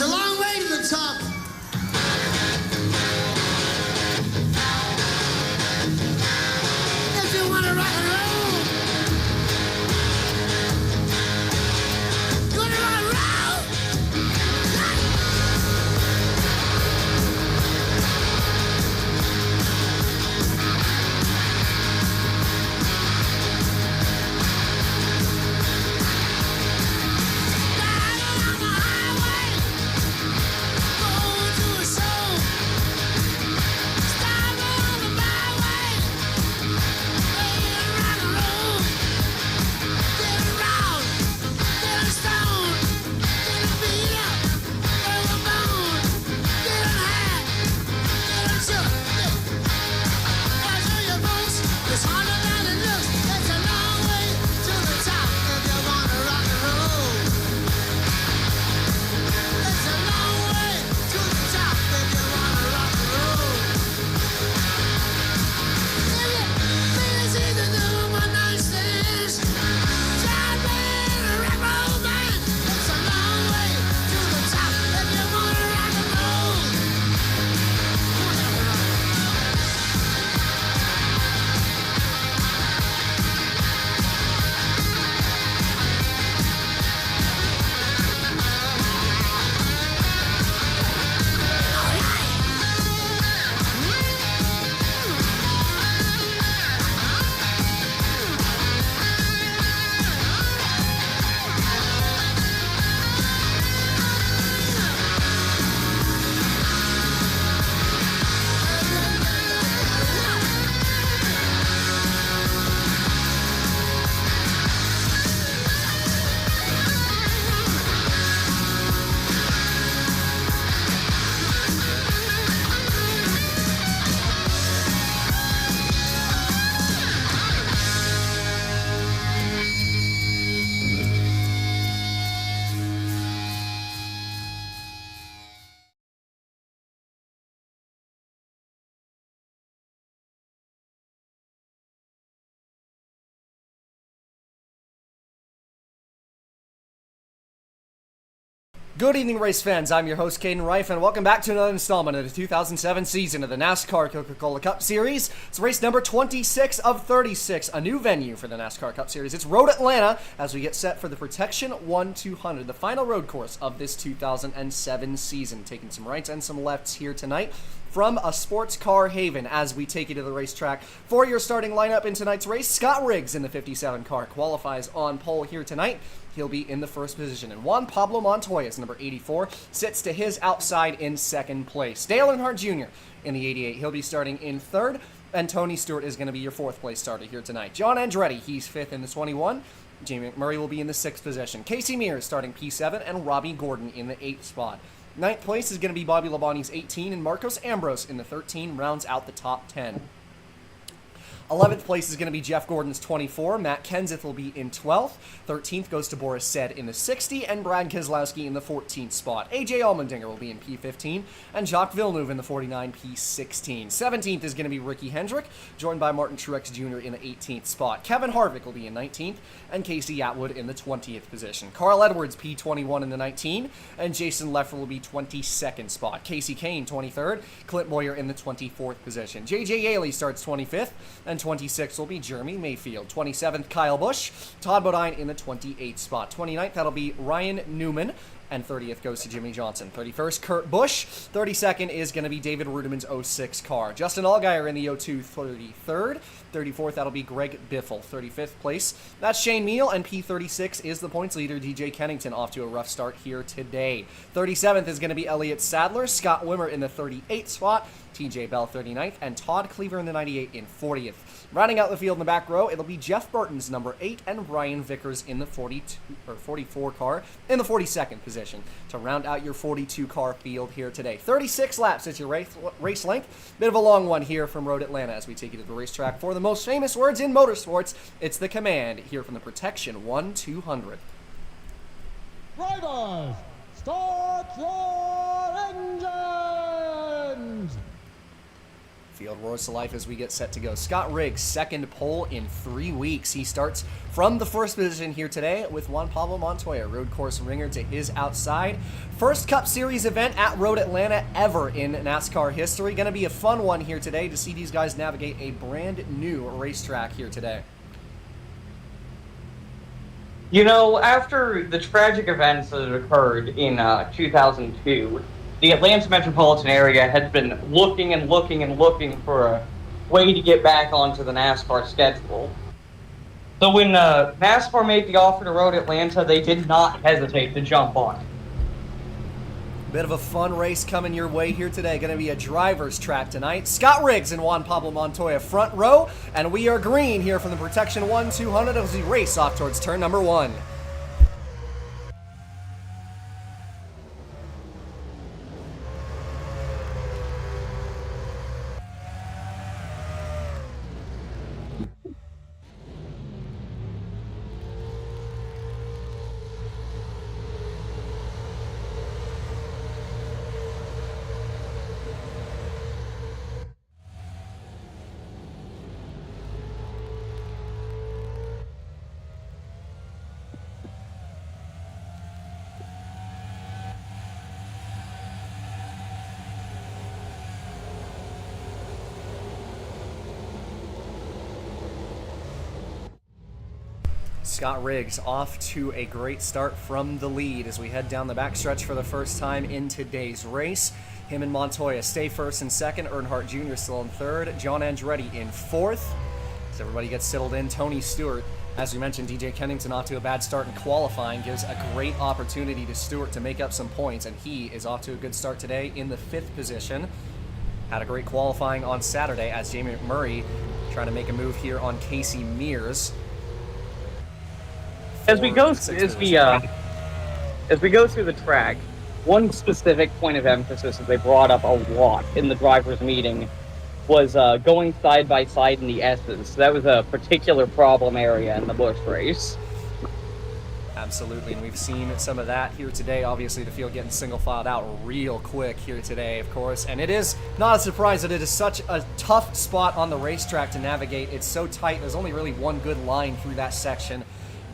a long way to the top. If you want to rock and roll, you want to rock and roll? Driving on the highway, going to a show. Stopping on the byway, playing rock and roll. Getting round, getting stoned, getting beat up, getting a bone, getting high, getting shook. I tell you, folks, it's harder than it looks. It's a long way to the top if you wanna rock and roll. It's a long way to the top if you wanna rock and roll. If you feel it's either do one night stands, try being a rock and roll man. It's a long way to the top if you wanna rock and roll. Good evening, race fans. I'm your host, Caden Reif, and welcome back to another installment of the 2007 season of the NASCAR Coca-Cola Cup Series. It's race number 26 of 36, a new venue for the NASCAR Cup Series. It's Road Atlanta as we get set for the Protection 1-200, the final road course of this 2007 season. Taking some rights and some lefts here tonight from a sports car haven as we take you to the racetrack. For your starting lineup in tonight's race, Scott Riggs in the 57 car qualifies on pole here tonight. He'll be in the first position. And Juan Pablo Montoya's number 84 sits to his outside in second place. Dale Earnhardt Jr. in the 88. He'll be starting in third. And Tony Stewart is going to be your fourth place starter here tonight. John Andretti, he's fifth in the 21. Jamie McMurray will be in the sixth position. Casey Mears starting P7 and Robbie Gordon in the eighth spot. Ninth place is going to be Bobby Labonte's 18 and Marcos Ambrose in the 13 rounds out the top 10. 11th place is going to be Jeff Gordon's 24. Matt Kenseth will be in 12th. 13th goes to Boris Said in the 60, and Brad Keselowski in the 14th spot. AJ Allmendinger will be in P15, and Jacques Villeneuve in the 49 P16. 17th is going to be Ricky Hendrick, joined by Martin Truex Jr. in the 18th spot. Kevin Harvick will be in 19th, and Casey Atwood in the 20th position. Carl Edwards P21 in the 19, and Jason Leffler will be 22nd spot. Casey Kane 23rd, Clint Boyer in the 24th position. JJ Yaley starts 25th, and 26th will be Jeremy Mayfield. 27th, Kyle Busch. Todd Bodine in the 28th spot. 29th, that'll be Ryan Newman. And 30th goes to Jimmy Johnson. 31st, Kurt Busch. 32nd is going to be David Rudiman's 06 car. Justin Allgaier in the 02, 33rd. 34th, that'll be Greg Biffle. 35th place, that's Shane Neal. And P36 is the points leader, DJ Kennington, off to a rough start here today. 37th is going to be Elliott Sadler. Scott Wimmer in the 38th spot. TJ Bell 39th, and Todd Cleaver in the 98 in 40th. Rounding out the field in the back row, it'll be Jeff Burton's number 8 and Brian Vickers in the 44 car in the 42nd position to round out your 42 car field here today. 36 laps is your race length. Bit of a long one here from Road Atlanta as we take you to the racetrack for the most famous words in motorsports. It's the command here from the Protection 1-200. Drivers, start your engines! Field roars to life as we get set to go. Scott Riggs, second pole in 3 weeks. He starts from the first position here today with Juan Pablo Montoya, road course ringer, to his outside. First Cup Series event at Road Atlanta ever in NASCAR history. Going to be a fun one here today to see these guys navigate a brand new racetrack here today. You know, after the tragic events that had occurred in 2002, the Atlanta metropolitan area had been looking and looking and looking for a way to get back onto the NASCAR schedule. So when NASCAR made the offer to Road Atlanta, they did not hesitate to jump on it. Bit of a fun race coming your way here today. Going to be a driver's track tonight. Scott Riggs and Juan Pablo Montoya front row, and we are green here from the Protection 1 200 as we race off towards turn number 1. Scott Riggs off to a great start from the lead as we head down the backstretch for the first time in today's race. Him and Montoya stay first and second. Earnhardt Jr. still in third. John Andretti in fourth. As everybody gets settled in, Tony Stewart, as we mentioned, DJ Kennington off to a bad start in qualifying, gives a great opportunity to Stewart to make up some points, and he is off to a good start today in the 5th position. Had a great qualifying on Saturday as Jamie McMurray trying to make a move here on Casey Mears. As we go through the track, one specific point of emphasis that they brought up a lot in the drivers' meeting was going side by side in the S's. So that was a particular problem area in the Busch race. Absolutely, and we've seen some of that here today. Obviously, the field getting single filed out real quick here today, of course. And it is not a surprise that it is such a tough spot on the racetrack to navigate. It's so tight. There's only really one good line through that section.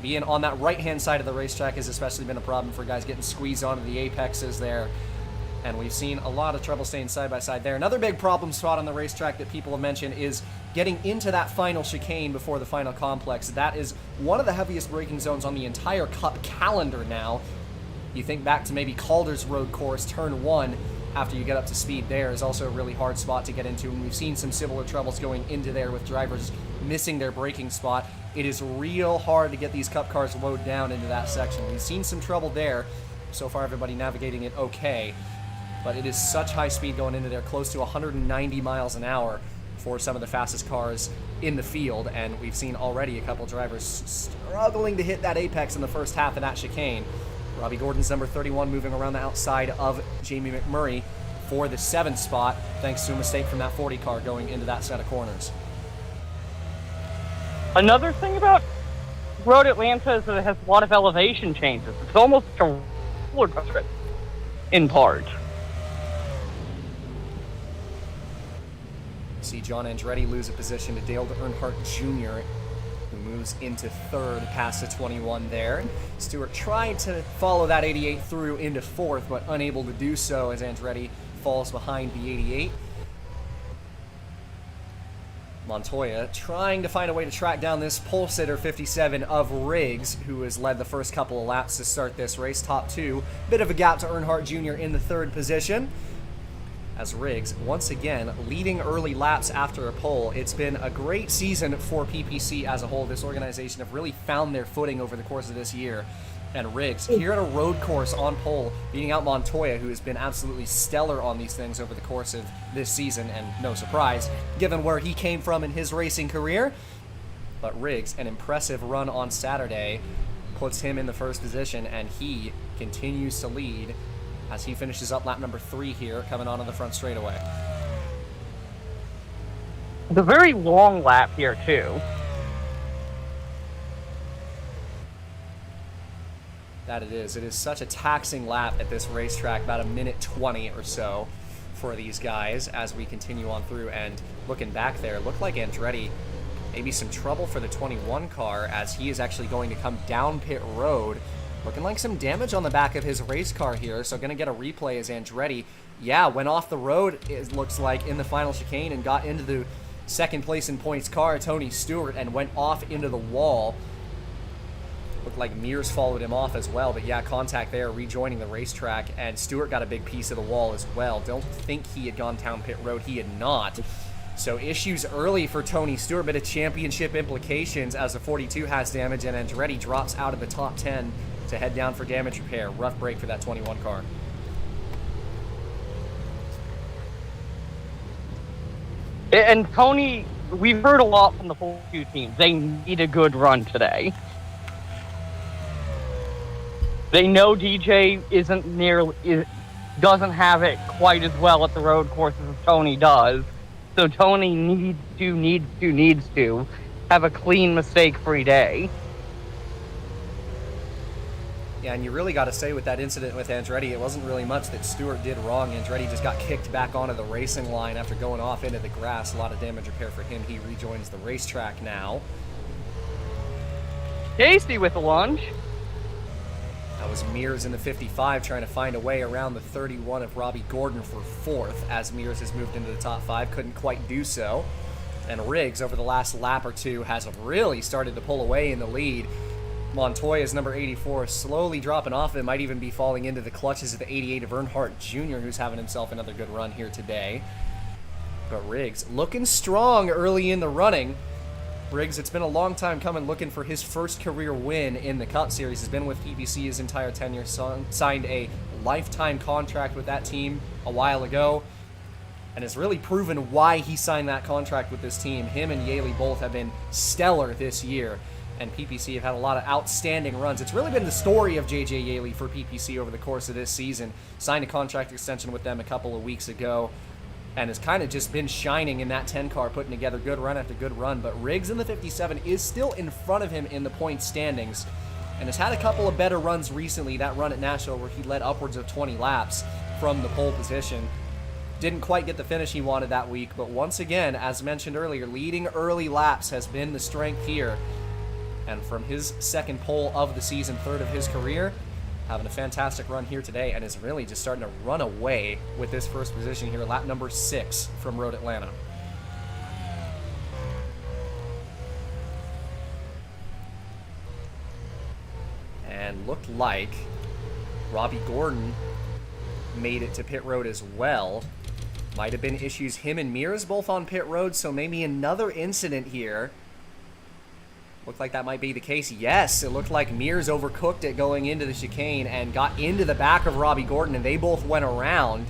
Being on that right-hand side of the racetrack has especially been a problem for guys getting squeezed onto the apexes there. And we've seen a lot of trouble staying side by side there. Another big problem spot on the racetrack that people have mentioned is getting into that final chicane before the final complex. That is one of the heaviest braking zones on the entire Cup calendar now. You think back to maybe Calder's road course, turn 1, after you get up to speed there is also a really hard spot to get into. And we've seen some similar troubles going into there with drivers missing their braking spot. It is real hard to get these Cup cars load down into that section. We've seen some trouble there. So far, everybody navigating it okay. But it is such high speed going into there, close to 190 miles an hour for some of the fastest cars in the field. And we've seen already a couple drivers struggling to hit that apex in the first half of that chicane. Robbie Gordon's number 31 moving around the outside of Jamie McMurray for the 7th spot, thanks to a mistake from that 40 car going into that set of corners. Another thing about Road Atlanta is that it has a lot of elevation changes. It's almost like a roller coaster in part. See John Andretti lose a position to Dale Earnhardt Jr., who moves into 3rd past the 21 there. Stewart tried to follow that 88 through into 4th, but unable to do so as Andretti falls behind the 88. Montoya trying to find a way to track down this pole sitter 57 of Riggs, who has led the first couple of laps to start this race, top 2. Bit of a gap to Earnhardt Jr. in the 3rd position, as Riggs, once again, leading early laps after a pole. It's been a great season for PPC as a whole. This organization have really found their footing over the course of this year. And Riggs, here at a road course on pole, beating out Montoya, who has been absolutely stellar on these things over the course of this season, and no surprise, given where he came from in his racing career. But Riggs, an impressive run on Saturday, puts him in the 1st position, and he continues to lead as he finishes up lap number 3 here, coming onto the front straightaway. It's a very long lap here, too. That it is. It is such a taxing lap at this racetrack, about a minute 20 or so for these guys as we continue on through. And looking back there, looked like Andretti maybe some trouble for the 21 car as he is actually going to come down pit road. Looking like some damage on the back of his race car here, so going to get a replay as Andretti, went off the road, it looks like, in the final chicane and got into the second place in points car, Tony Stewart, and went off into the wall. Looked like Mears followed him off as well, but yeah, contact there, rejoining the racetrack, and Stewart got a big piece of the wall as well. Don't think he had gone down pit road. He had not. So issues early for Tony Stewart, but a championship implications as the 42 has damage, and Andretti drops out of the top 10 to head down for damage repair. Rough break for that 21 car. And Tony, we've heard a lot from the 42 teams. They need a good run today. They know DJ doesn't have it quite as well at the road courses as Tony does. So Tony needs to have a clean, mistake-free day. Yeah, and you really got to say with that incident with Andretti, it wasn't really much that Stewart did wrong. Andretti just got kicked back onto the racing line after going off into the grass. A lot of damage repair for him. He rejoins the racetrack now. Casey with the lunge. That was Mears in the 55 trying to find a way around the 31 of Robbie Gordon for fourth as Mears has moved into the top 5. Couldn't quite do so. And Riggs, over the last lap or two, has really started to pull away in the lead. Montoya's number 84 slowly dropping off. It might even be falling into the clutches of the 88 of Earnhardt Jr., who's having himself another good run here today. But Riggs looking strong early in the running. Riggs, it's been a long time coming, looking for his first career win in the Cup Series. He's been with PPC his entire tenure, signed a lifetime contract with that team a while ago, and has really proven why he signed that contract with this team. Him and Yaley both have been stellar this year, and PPC have had a lot of outstanding runs. It's really been the story of JJ Yaley for PPC over the course of this season. Signed a contract extension with them a couple of weeks ago, and has kind of just been shining in that 10 car, putting together good run after good run. But Riggs in the 57 is still in front of him in the point standings, and has had a couple of better runs recently. That run at Nashville where he led upwards of 20 laps from the pole position. Didn't quite get the finish he wanted that week, but once again, as mentioned earlier, leading early laps has been the strength here. And from his second pole of the season, third of his career, having a fantastic run here today, and is really just starting to run away with this first position here, lap number 6 from Road Atlanta. And looked like Robbie Gordon made it to pit road as well. Might have been issues, him and Mears both on pit road, so maybe another incident here. Looked like that might be the case. Yes, it looked like Mears overcooked it going into the chicane and got into the back of Robbie Gordon, and they both went around.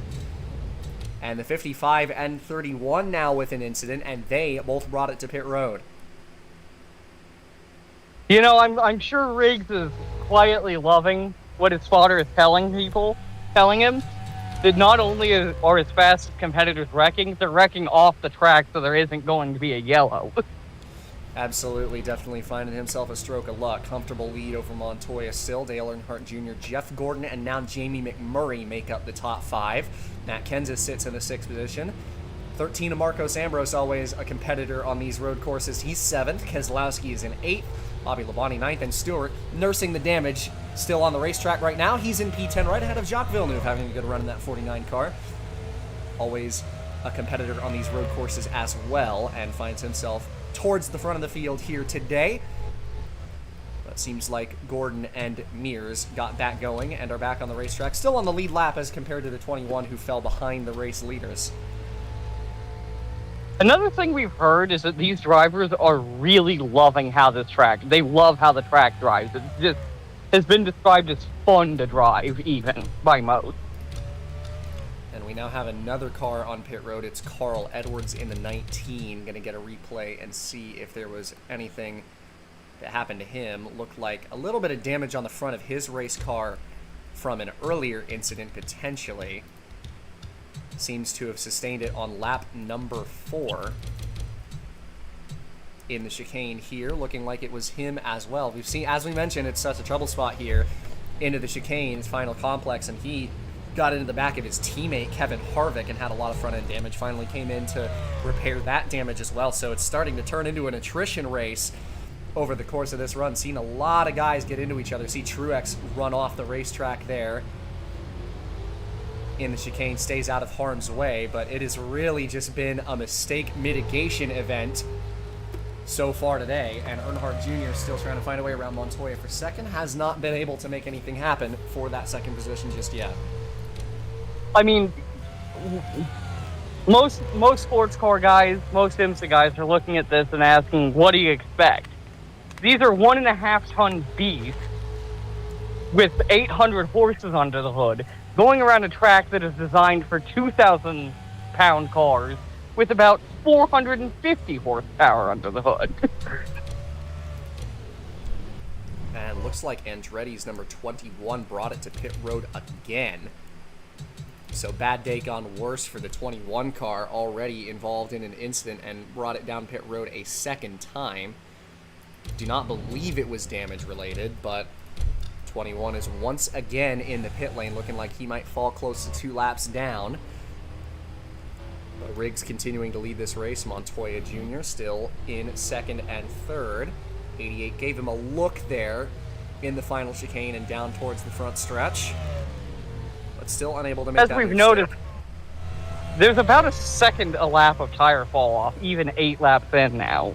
And the 55 and 31 now with an incident, and they both brought it to pit road. You know, I'm sure Riggs is quietly loving what his spotter is telling him that not only are his fastest competitors wrecking, they're wrecking off the track, so there isn't going to be a yellow. Absolutely, definitely finding himself a stroke of luck. Comfortable lead over Montoya still. Dale Earnhardt Jr., Jeff Gordon, and now Jamie McMurray make up the top 5. Matt Kenseth sits in the 6th position. 13 of Marcos Ambrose, always a competitor on these road courses. He's 7th. Keselowski is in 8th. Bobby Labonte 9th. And Stewart nursing the damage still on the racetrack right now. He's in P10 right ahead of Jacques Villeneuve, having a good run in that 49 car. Always a competitor on these road courses as well, and finds himself towards the front of the field here today. But seems like Gordon and Mears got that going and are back on the racetrack, still on the lead lap as compared to the 21 who fell behind the race leaders. Another thing we've heard is that these drivers are really loving they love how the track drives. It just has been described as fun to drive, even by most. And we now have another car on pit road. It's Carl Edwards in the 19. Going to get a replay and see if there was anything that happened to him. Looked like a little bit of damage on the front of his race car from an earlier incident, potentially. Seems to have sustained it on lap number 4 in the chicane here, looking like it was him as well. We've seen, as we mentioned, it's such a trouble spot here into the chicane's final complex, and he got into the back of his teammate, Kevin Harvick, and had a lot of front-end damage. Finally came in to repair that damage as well. So it's starting to turn into an attrition race over the course of this run. Seen a lot of guys get into each other. See Truex run off the racetrack there in the chicane, stays out of harm's way, but it has really just been a mistake mitigation event so far today, and Earnhardt Jr. still trying to find a way around Montoya for second. Has not been able to make anything happen for that second position just yet. I mean, most sports car guys, most IMSA guys are looking at this and asking, what do you expect? These are 1.5-ton beasts with 800 horses under the hood, going around a track that is designed for 2,000-pound cars with about 450 horsepower under the hood. And looks like Andretti's number 21 brought it to pit road again. So bad day gone worse for the 21 car, already involved in an incident and brought it down pit road a second time. Do not believe it was damage related, but 21 is once again in the pit lane, looking like he might fall close to 2 laps down. But Riggs continuing to lead this race. Montoya Jr. still in second and third. 88 gave him a look there in the final chicane and down towards the front stretch, but still unable to make that. As we've noticed, there's about a second a lap of tire fall off, even 8 laps in now.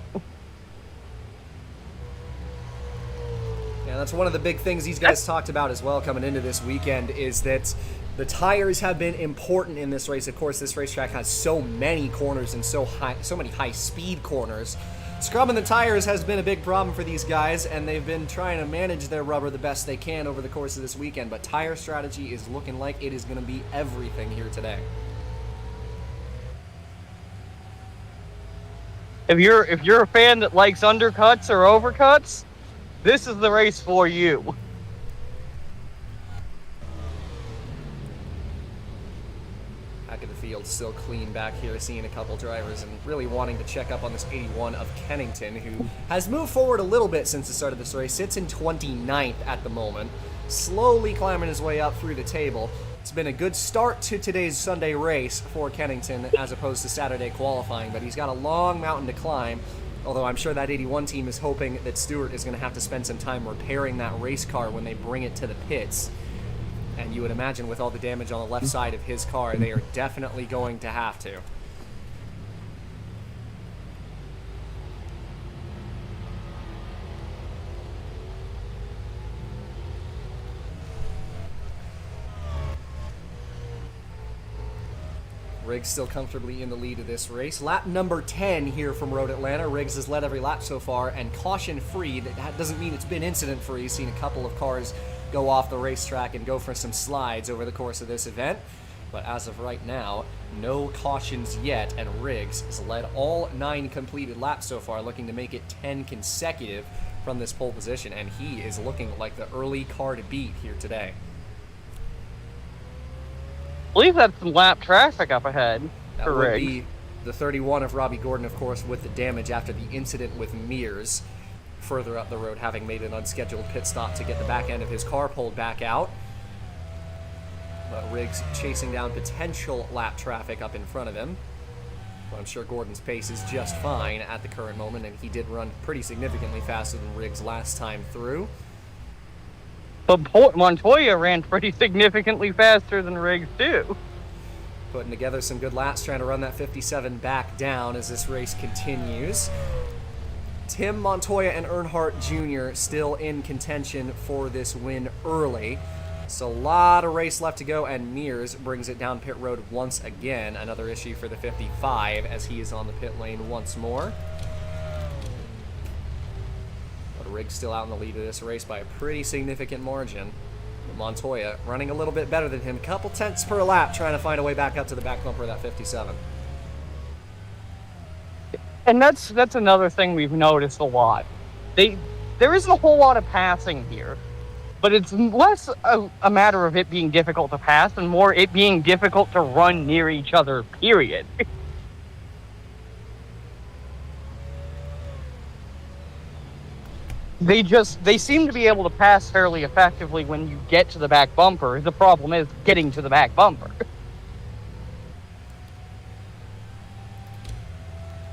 Yeah, that's one of the big things these guys talked about as well coming into this weekend, is that the tires have been important in this race. Of course, this racetrack has so many corners and so many high-speed corners. Scrubbing the tires has been a big problem for these guys, and they've been trying to manage their rubber the best they can over the course of this weekend, but tire strategy is looking like it is going to be everything here today. If you're a fan that likes undercuts or overcuts, this is the race for you. Back of the field still clean back here, seeing a couple drivers and really wanting to check up on this 81 of Kennington, who has moved forward a little bit since the start of this race. Sits in 29th at the moment, slowly climbing his way up through the table. It's been a good start to today's Sunday race for Kennington as opposed to Saturday qualifying, but he's got a long mountain to climb. Although I'm sure that 81 team is hoping that Stewart is going to have to spend some time repairing that race car when they bring it to the pits. And you would imagine with all the damage on the left side of his car, they are definitely going to have to. Riggs still comfortably in the lead of this race. Lap number 10 here from Road Atlanta. Riggs has led every lap so far, and caution-free. That doesn't mean it's been incident-free. Seen a couple of cars go off the racetrack and go for some slides over the course of this event. But as of right now, no cautions yet, and Riggs has led all 9 completed laps so far, looking to make it 10 consecutive from this pole position, and he is looking like the early car to beat here today. I believe that's some lap traffic up ahead That for would Riggs. be the 31 of Robbie Gordon, of course, with the damage after the incident with Mears further up the road, having made an unscheduled pit stop to get the back end of his car pulled back out. But Riggs chasing down potential lap traffic up in front of him. But I'm sure Gordon's pace is just fine at the current moment, and he did run pretty significantly faster than Riggs last time through. But Montoya ran pretty significantly faster than Riggs, too. Putting together some good laps, trying to run that 57 back down as this race continues. Tim, Montoya, and Earnhardt Jr. still in contention for this win early. So a lot of race left to go, and Mears brings it down pit road once again. Another issue for the 55 as he is on the pit lane once more. But Riggs still out in the lead of this race by a pretty significant margin. But Montoya running a little bit better than him, a couple tenths per lap, trying to find a way back up to the back bumper of that 57. And that's another thing we've noticed a lot. There isn't a whole lot of passing here, but it's less a matter of it being difficult to pass and more it being difficult to run near each other, period. They seem to be able to pass fairly effectively when you get to the back bumper. The problem is getting to the back bumper.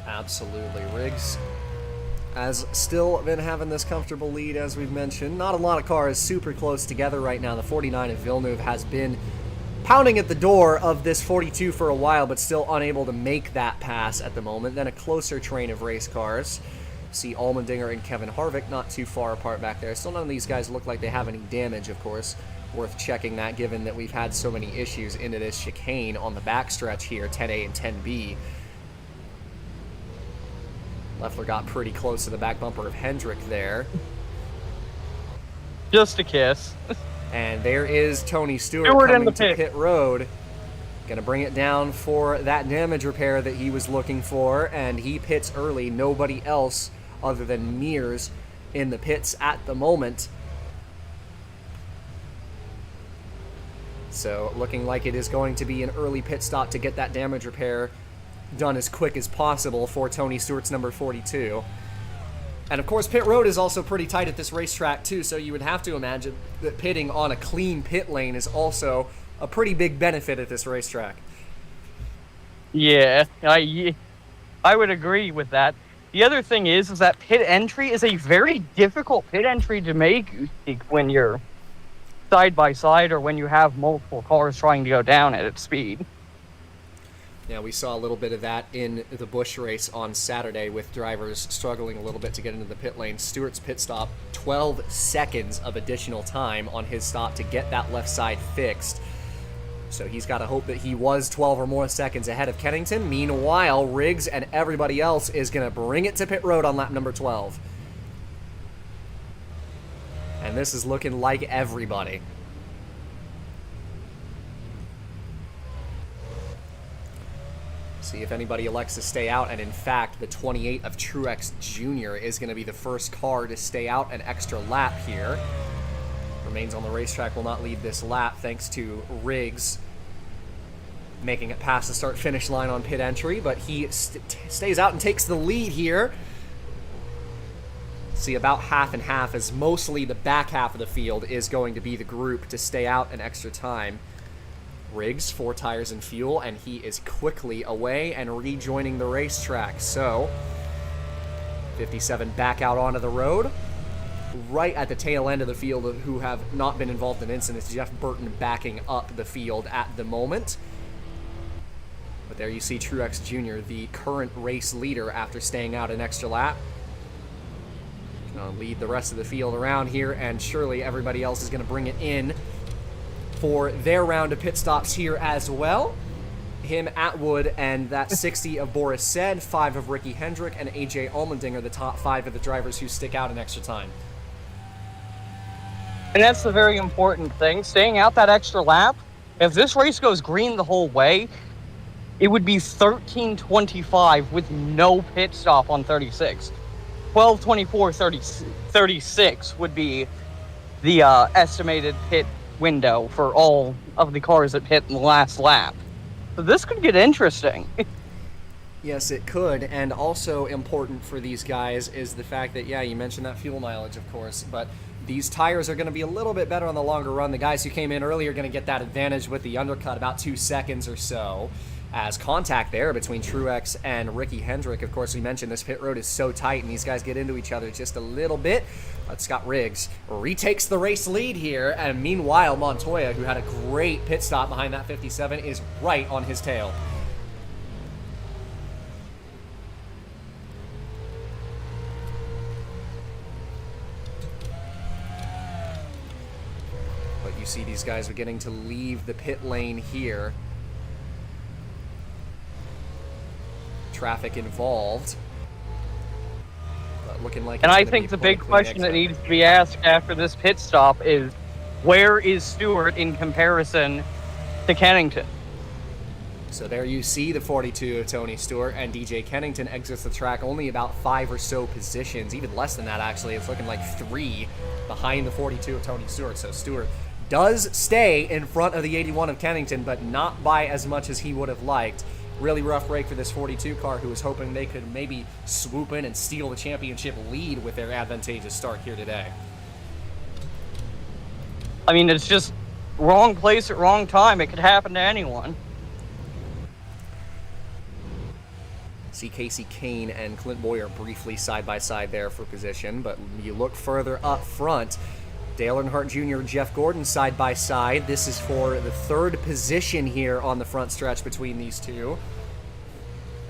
Absolutely. Riggs has still been having this comfortable lead, as we've mentioned. Not a lot of cars super close together right now. The 49 of Villeneuve has been pounding at the door of this 42 for a while, but still unable to make that pass at the moment. Then a closer train of race cars. See Allmendinger and Kevin Harvick not too far apart back there. Still none of these guys look like they have any damage, of course. Worth checking that, given that we've had so many issues into this chicane on the backstretch here, 10A and 10B. Leffler got pretty close to the back bumper of Hendrick there. Just a kiss. And there is Tony Stewart in the coming to pit road. Gonna bring it down for that damage repair that he was looking for, and he pits early. Nobody else other than Mears in the pits at the moment. So looking like it is going to be an early pit stop to get that damage repair done as quick as possible for Tony Stewart's number 42. And of course, pit road is also pretty tight at this racetrack too, so you would have to imagine that pitting on a clean pit lane is also a pretty big benefit at this racetrack. Yeah, I would agree with that. The other thing is that pit entry is a very difficult pit entry to make when you're side by side or when you have multiple cars trying to go down at its speed. Yeah, we saw a little bit of that in the Busch race on Saturday with drivers struggling a little bit to get into the pit lane. Stewart's pit stop, 12 seconds of additional time on his stop to get that left side fixed. So he's got to hope that he was 12 or more seconds ahead of Kennington. Meanwhile, Riggs and everybody else is going to bring it to pit road on lap number 12. And this is looking like everybody. See if anybody elects to stay out, and in fact, the 28 of Truex Jr. is going to be the first car to stay out an extra lap here. Remains on the racetrack, will not lead this lap thanks to Riggs making it past the start-finish line on pit entry, but he stays out and takes the lead here. See, about half and half, as mostly the back half of the field is going to be the group to stay out an extra time. Riggs, 4 tires and fuel, and he is quickly away and rejoining the racetrack. So, 57 back out onto the road. Right at the tail end of the field who have not been involved in incidents, Jeff Burton backing up the field at the moment. But there you see Truex Jr., the current race leader after staying out an extra lap. Gonna lead the rest of the field around here, and surely everybody else is going to bring it in for their round of pit stops here as well. Him, Atwood, and that 60 of Boris Said, 5 of Ricky Hendrick, and AJ Allmendinger, the top 5 of the drivers who stick out an extra time. And that's the very important thing. Staying out that extra lap, if this race goes green the whole way, it would be 13:25 with no pit stop on 36. 12:24, 36 would be the estimated pit window for all of the cars that pit in the last lap. So this could get interesting. Yes, it could, and also important for these guys is the fact that, yeah, you mentioned that fuel mileage, of course, but these tires are going to be a little bit better on the longer run. The guys who came in early are going to get that advantage with the undercut, about 2 seconds or so, as contact there between Truex and Ricky Hendrick. Of course, we mentioned this pit road is so tight, and these guys get into each other just a little bit. But Scott Riggs retakes the race lead here, and meanwhile, Montoya, who had a great pit stop behind that 57, is right on his tail. But you see these guys are getting to leave the pit lane here. Traffic involved. Looking like, and I think the big question that needs to be asked after this pit stop is, where is Stewart in comparison to Kennington? So there you see the 42 of Tony Stewart, and DJ Kennington exits the track only about 5 or so positions, even less than that actually. It's looking like 3 behind the 42 of Tony Stewart. So Stewart does stay in front of the 81 of Kennington, but not by as much as he would have liked. Really rough break for this 42 car, who was hoping they could maybe swoop in and steal the championship lead with their advantageous start here today. I mean, it's just wrong place at wrong time. It could happen to anyone. See Casey Kane and Clint Boyer briefly side by side there for position, but you look further up front, Dale Earnhardt Jr., Jeff Gordon side by side. This is for the third position here on the front stretch between these two.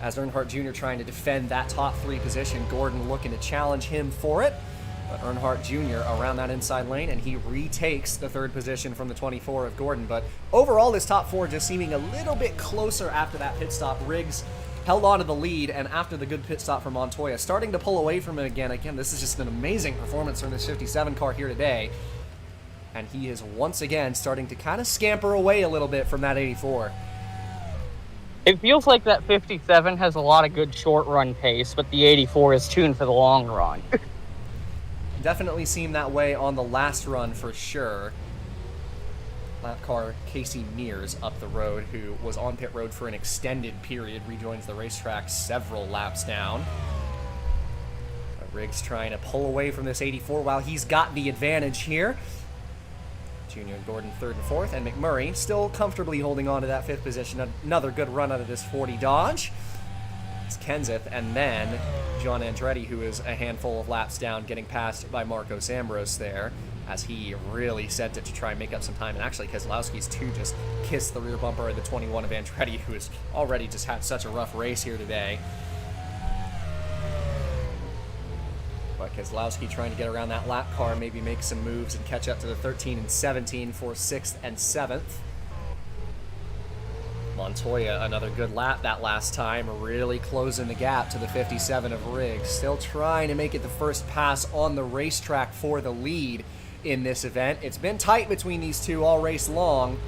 As Earnhardt Jr. trying to defend that top 3 position, Gordon looking to challenge him for it. But Earnhardt Jr. around that inside lane, and he retakes the third position from the 24 of Gordon. But overall, this top 4 just seeming a little bit closer after that pit stop. Riggs held on to the lead, and after the good pit stop from Montoya, starting to pull away from it again. Again, this is just an amazing performance from this 57 car here today. And he is once again starting to kind of scamper away a little bit from that 84. It feels like that 57 has a lot of good short run pace, but the 84 is tuned for the long run. Definitely seemed that way on the last run for sure. Lap car Casey Mears up the road, who was on pit road for an extended period, rejoins the racetrack several laps down. But Riggs trying to pull away from this 84 while he's got the advantage here. Junior and Gordon 3rd and 4th, and McMurray still comfortably holding on to that 5th position. Another good run out of this 40 Dodge. It's Kenseth, and then John Andretti, who is a handful of laps down, getting passed by Marcos Ambrose there, as he really sent it to try and make up some time. And actually, Keselowski's 2 just kissed the rear bumper of the 21 of Andretti, who has already just had such a rough race here today. But Keselowski trying to get around that lap car, maybe make some moves and catch up to the 13 and 17 for 6th and 7th. Montoya, another good lap that last time, really closing the gap to the 57 of Riggs. Still trying to make it the first pass on the racetrack for the lead in this event. It's been tight between these two all race long.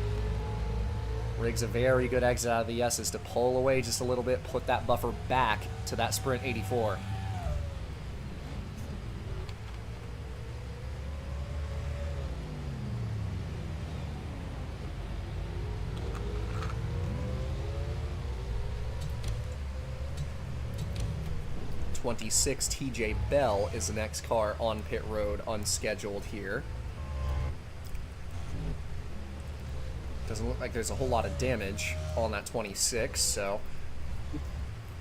Riggs a very good exit out of the S's to pull away just a little bit, put that buffer back to that sprint 84. '26 TJ Bell is the next car on pit road, unscheduled here. Doesn't look like there's a whole lot of damage on that 26, so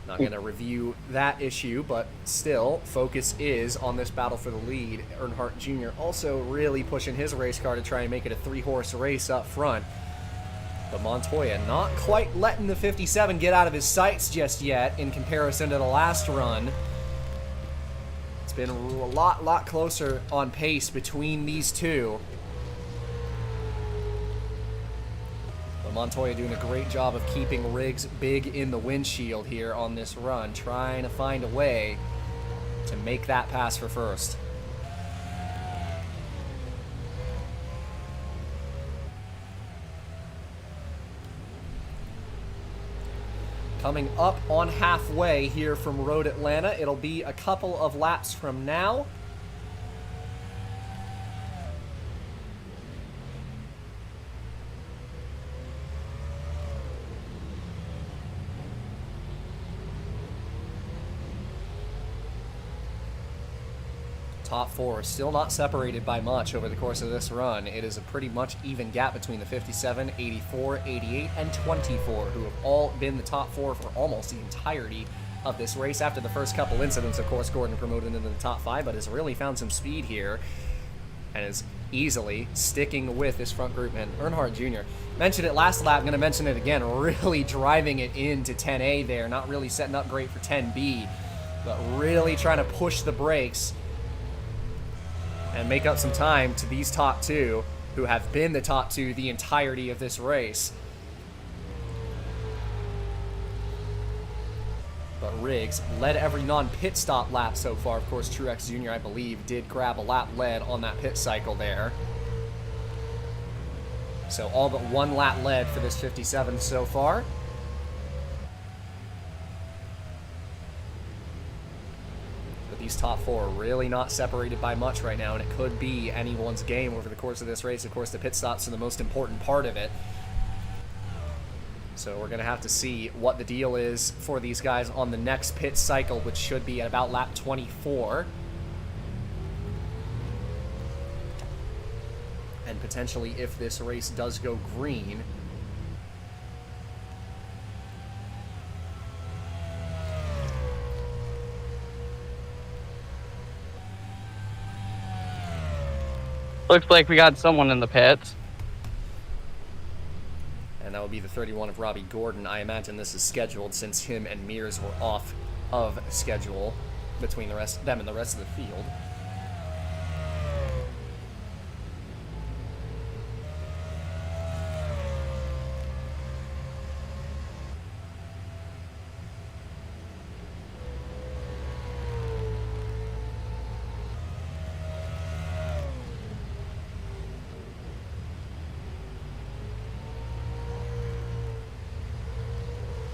not going to review that issue, but still, focus is on this battle for the lead. Earnhardt Jr. also really pushing his race car to try and make it a 3-horse race up front. But Montoya not quite letting the 57 get out of his sights just yet in comparison to the last run. It's been a lot closer on pace between these two. But Montoya doing a great job of keeping Riggs big in the windshield here on this run, trying to find a way to make that pass for first. Coming up on halfway here from Road Atlanta. It'll be a couple of laps from now. Top 4 still not separated by much over the course of this run. It is a pretty much even gap between the 57, 84, 88, and 24, who have all been the top 4 for almost the entirety of this race. After the first couple incidents, of course, Gordon promoted into the top 5, but has really found some speed here and is easily sticking with this front group. And Earnhardt Jr. mentioned it last lap, I'm going to mention it again, really driving it into 10A there, not really setting up great for 10B, but really trying to push the brakes and make up some time to these top 2, who have been the top 2 the entirety of this race. But Riggs led every non-pit stop lap so far. Of course, Truex Jr., I believe, did grab a lap led on that pit cycle there. So all but 1 lap led for this 57 so far. These top 4 are really not separated by much right now, and it could be anyone's game over the course of this race. Of course, the pit stops are the most important part of it. So we're going to have to see what the deal is for these guys on the next pit cycle, which should be at about lap 24. And potentially, if this race does go green, looks like we got someone in the pits. and that would be the 31 of Robbie Gordon. I imagine this is scheduled since him and Mears were off of schedule between them and the rest of the field.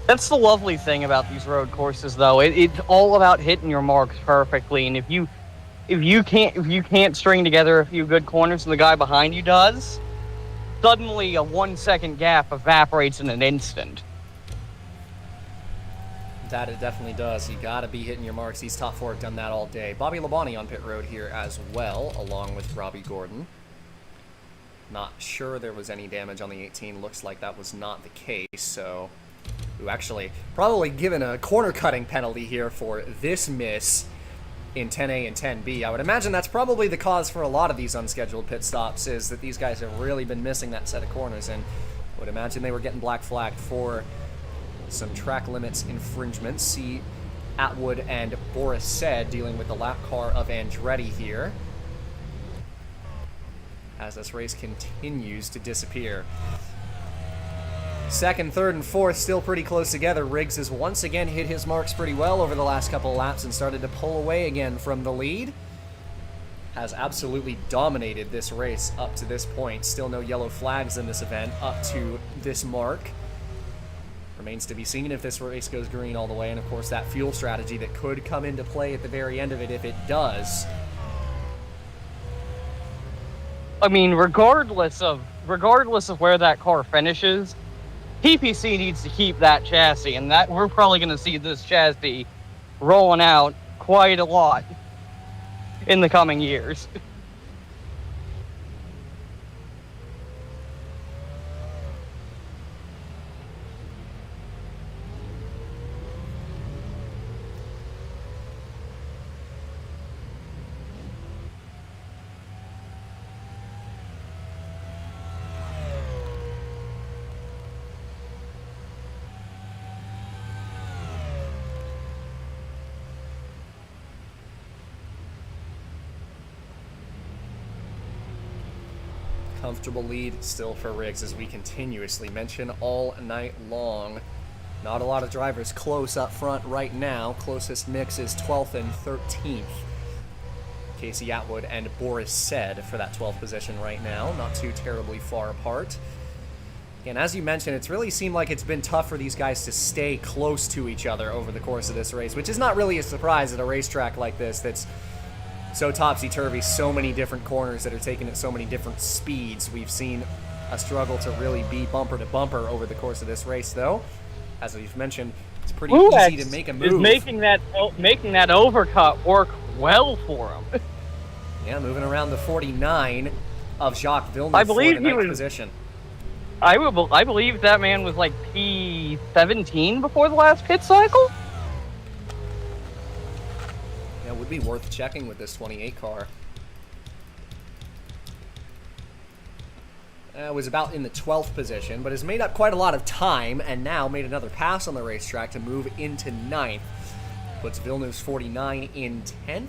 That's the lovely thing about these road courses, though. It's all about hitting your marks perfectly, and if you can't string together a few good corners and the guy behind you does, suddenly a 1 second gap evaporates in an instant. That it definitely does. You gotta be hitting your marks. These top four have done that all day. Bobby Labonte on pit road here as well, along with Robbie Gordon. Not sure there was any damage on the 18. Looks like that was not the case, so... Who actually probably given a corner cutting penalty here for this miss in 10A and 10B. I would imagine that's probably the cause for a lot of these unscheduled pit stops, is that these guys have really been missing that set of corners, and I would imagine they were getting black flagged for some track limits infringements. See Atwood and Boris Said dealing with the lap car of Andretti here as this race continues to disappear. Second, third, and fourth still pretty close together. Riggs has once again hit his marks pretty well over the last couple of laps and started to pull away again from the lead. Has absolutely dominated this race up to this point. Still no yellow flags in this event up to this mark. Remains to be seen if this race goes green all the way, and of course that fuel strategy that could come into play at the very end of it if it does. I mean, regardless of where that car finishes, PPC needs to keep that chassis, and that we're probably going to see this chassis rolling out quite a lot in the coming years. Comfortable lead still for Riggs, as we continuously mention all night long. Not a lot of drivers close up front right now. Closest mix is 12th and 13th. Casey Atwood and Boris Said for that 12th position right now. Not too terribly far apart. And as you mentioned, it's really seemed like it's been tough for these guys to stay close to each other over the course of this race, which is not really a surprise at a racetrack like this that's so topsy-turvy, so many different corners that are taken at so many different speeds. We've seen a struggle to really be bumper to bumper over the course of this race, though. As we've mentioned, it's pretty easy to make a move. Is making that overcut work well for him. Yeah, moving around the 49 of Jacques Villeneuve for the ninth position. I believe that man was like P17 before the last pit cycle. Yeah, it would be worth checking with this 28 car. It was about in the 12th position, but has made up quite a lot of time, and now made another pass on the racetrack to move into 9th. Puts Villeneuve's 49 in 10th.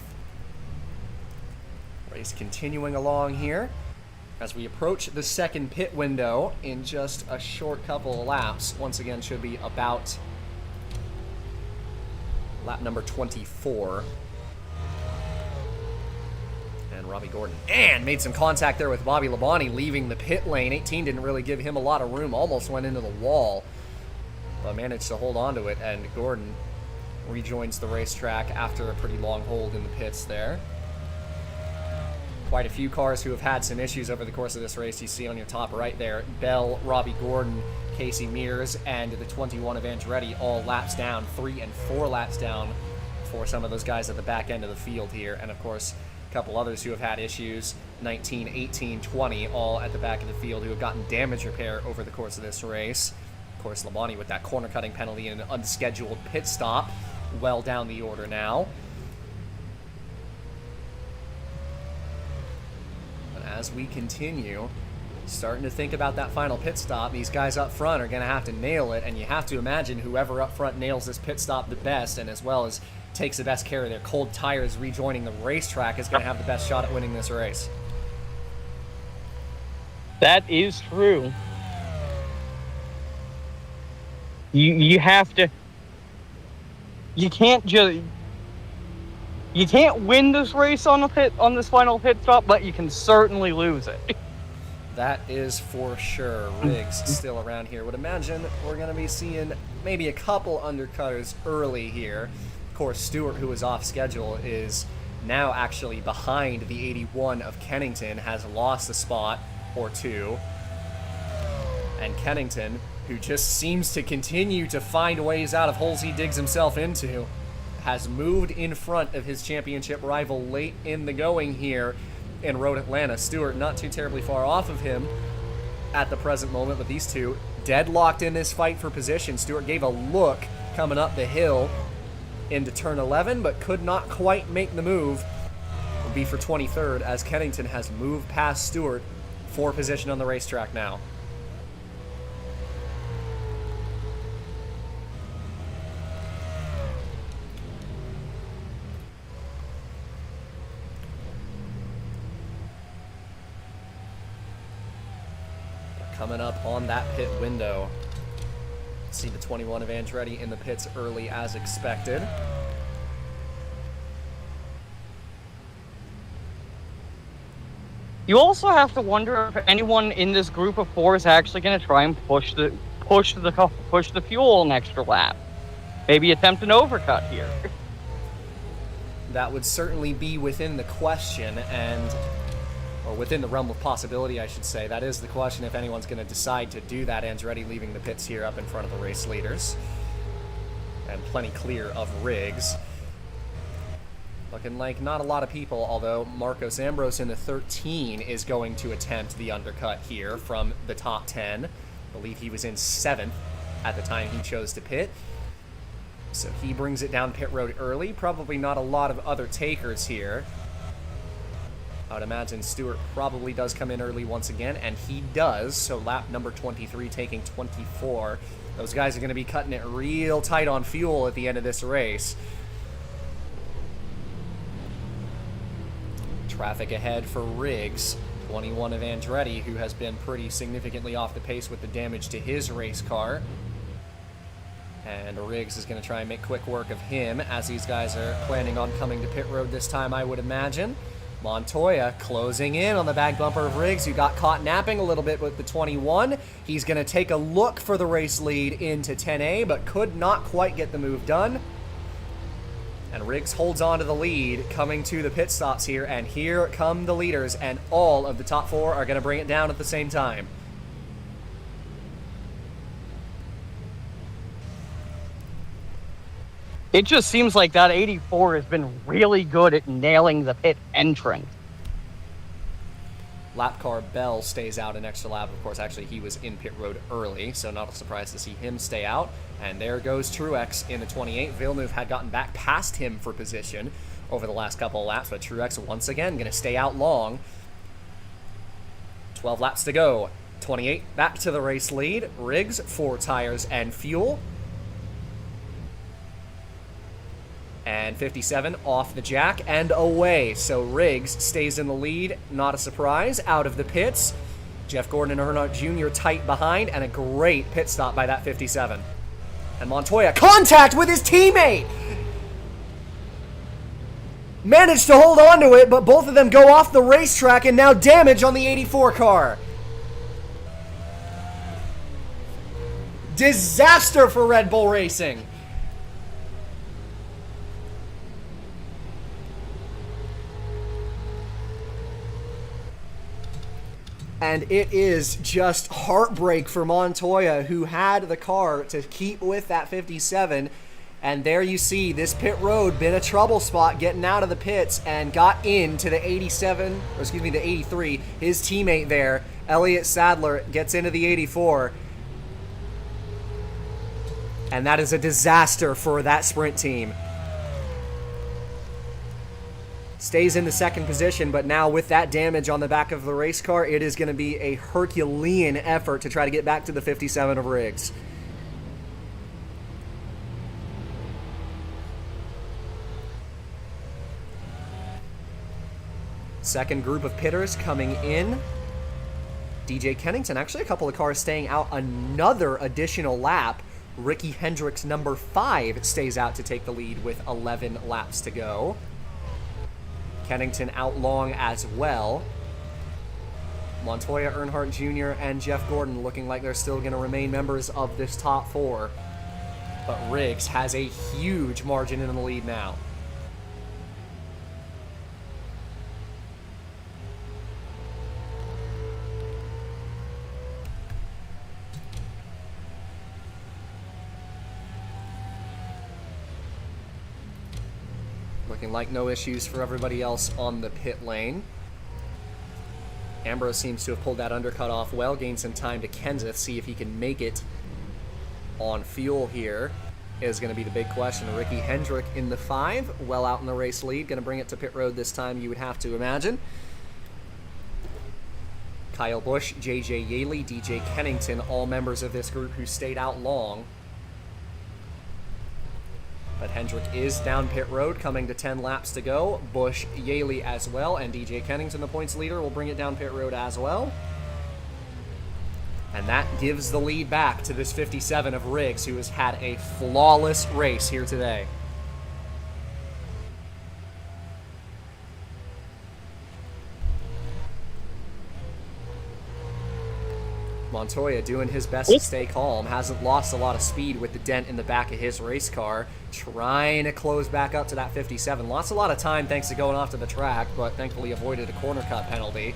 Race continuing along here as we approach the second pit window in just a short couple of laps. Once again, should be about lap number 24. And Robbie Gordon, and made some contact there with Bobby Labonte leaving the pit lane. 18 didn't really give him a lot of room, almost went into the wall, but managed to hold on to it, and Gordon rejoins the racetrack after a pretty long hold in the pits there. Quite a few cars who have had some issues over the course of this race. You see on your top right there, Bell, Robbie Gordon, Casey Mears, and the 21 of Andretti all laps down, 3 and 4 laps down for some of those guys at the back end of the field here. And of course, a couple others who have had issues, 19, 18, 20, all at the back of the field who have gotten damage repair over the course of this race. Of course, Labonte with that corner cutting penalty and an unscheduled pit stop, well down the order now. But as we continue, starting to think about that final pit stop, these guys up front are going to have to nail it, and you have to imagine whoever up front nails this pit stop the best, and as well as takes the best care of their cold tires rejoining the racetrack, is going to have the best shot at winning this race. That is true. You have to. You can't win this race on this final pit stop, but you can certainly lose it. That is for sure. Riggs still around here. Would imagine we're going to be seeing maybe a couple undercutters early here. Of course, Stewart, who is off schedule, is now actually behind the 81 of Kennington, has lost a spot or two. And Kennington, who just seems to continue to find ways out of holes he digs himself into, has moved in front of his championship rival late in the going here in Road Atlanta. Stewart not too terribly far off of him at the present moment, but these two deadlocked in this fight for position. Stewart gave a look coming up the hill into turn 11, but could not quite make the move. Will be for 23rd as Kennington has moved past Stewart for position on the racetrack now. Coming up on that pit window. See the 21 of Andretti in the pits early as expected. You also have to wonder if anyone in this group of four is actually going to try and push the fuel an extra lap. Maybe attempt an overcut here. That would certainly be within the question, or within the realm of possibility, I should say. That is the question, if anyone's going to decide to do that. Andretti leaving the pits here up in front of the race leaders. And plenty clear of Riggs. Looking like not a lot of people, although Marcos Ambrose in the 13 is going to attempt the undercut here from the top 10. I believe he was in 7th at the time he chose to pit. So he brings it down pit road early. Probably not a lot of other takers here. I would imagine Stewart probably does come in early once again, and he does. So lap number 23 taking 24. Those guys are going to be cutting it real tight on fuel at the end of this race. Traffic ahead for Riggs, 21 of Andretti, who has been pretty significantly off the pace with the damage to his race car. And Riggs is going to try and make quick work of him, as these guys are planning on coming to pit road this time, I would imagine. Montoya closing in on the back bumper of Riggs, who got caught napping a little bit with the 21. He's going to take a look for the race lead into 10A, but could not quite get the move done. And Riggs holds on to the lead, coming to the pit stops here, and here come the leaders, and all of the top four are going to bring it down at the same time. It just seems like that 84 has been really good at nailing the pit entrance. Lap car Bell stays out an extra lap. Of course, actually, he was in pit road early, so not a surprise to see him stay out. And there goes Truex in the 28. Villeneuve had gotten back past him for position over the last couple of laps, but Truex once again going to stay out long. 12 laps to go. 28 back to the race lead. Riggs, 4 tires and fuel. And 57 off the jack and away. So Riggs stays in the lead. Not a surprise. Out of the pits. Jeff Gordon and Earnhardt Jr. tight behind, and a great pit stop by that 57. And Montoya, contact with his teammate! Managed to hold on to it, but both of them go off the racetrack, and now damage on the 84 car. Disaster for Red Bull Racing. And it is just heartbreak for Montoya, who had the car to keep with that 57. And there you see this pit road been a trouble spot getting out of the pits and got into the 87, or excuse me, the 83. His teammate there, Elliott Sadler, gets into the 84. And that is a disaster for that sprint team. Stays in the second position, but now with that damage on the back of the race car, it is going to be a Herculean effort to try to get back to the 57 of Riggs. Second group of pitters coming in. DJ Kennington, actually a couple of cars staying out another additional lap. Ricky Hendricks, number 5, stays out to take the lead with 11 laps to go. Kennington out long as well. Montoya, Earnhardt Jr., and Jeff Gordon looking like they're still going to remain members of this top 4. But Riggs has a huge margin in the lead now. Looking like no issues for everybody else on the pit lane. Ambrose seems to have pulled that undercut off well, gained some time to Kenseth, see if he can make it on fuel here is going to be the big question. Ricky Hendrick in the 5, well out in the race lead, going to bring it to pit road this time, you would have to imagine. Kyle Busch, JJ Yaley, DJ Kennington, all members of this group who stayed out long. But Hendrick is down pit road, coming to 10 laps to go. Busch, Yaley as well, and DJ Kennington, the points leader, will bring it down pit road as well. And that gives the lead back to this 57 of Riggs, who has had a flawless race here today. Montoya doing his best to stay calm, hasn't lost a lot of speed with the dent in the back of his race car, trying to close back up to that 57. Lost a lot of time thanks to going off to the track, but thankfully avoided a corner cut penalty.